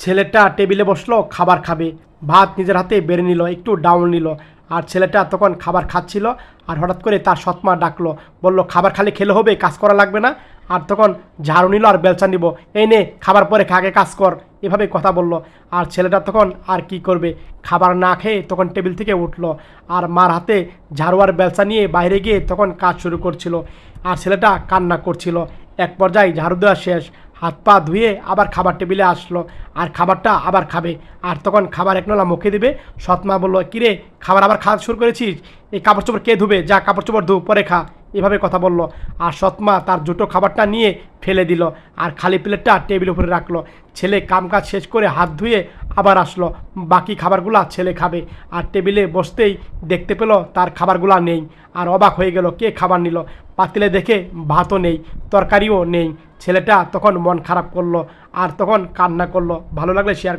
ছেলেটা টেবিলে বসলো খাবার খাবে, ভাত নিজের হাতে বেড়ে নিল, একটু ডাউন নিল। আর ছেলেটা তখন খাবার খাচ্ছিল, আর হঠাৎ করে তার সৎমা ডাকলো, বলল খাবার খালি খেলে হবে, কাজ করা লাগবে না। আর তখন ঝাড়ু নিল আর বেলচা নিব, এই নে খাবার পরে খা, আগে কাজ কর, এভাবে কথা বলল। আর ছেলেটা তখন আর কি করবে, খাবার না খেয়ে তখন টেবিল থেকে উঠলো, আর মার হাতে ঝাড়ু আর বেলচা নিয়ে বাইরে গিয়ে তখন কাজ শুরু করছিল। আর ছেলেটা কান্না করছিল। এক পর্যায়ে ঝাড়ু দেওয়া শেষ, হাত পা ধুয়ে আবার খাবার টেবিলে আসলো, আর খাবারটা আবার খাবে। আর তখন খাবার এক নলা মুখে দিবে, সৎমা বলল, কিরে খাবার আবার খাওয়া শুরু করেছিস, এই কাপড় চোপড় কে ধুবে, যা কাপড় চোপড় ধু, পরে খা, এভাবে কথা বলল। আর সৎমা তার জুটো খাবারটা নিয়ে ফেলে দিল, আর খালি প্লেটটা টেবিল উপরে রাখলো। ছেলে কামকাজ শেষ করে হাত ধুয়ে আবার আসলো, বাকি খাবারগুলা ছেলে খাবে। আর টেবিলে বসতেই দেখতে পেল তার খাবারগুলা নেই, আর অবাক হয়ে গেল কে খাবার নিল। পাতিলে দেখে ভাতও নেই, তরকারিও নেই। ছেলেটা তখন মন খারাপ করলো, আর তখন কান্না করলো। ভালো লাগলে শেয়ার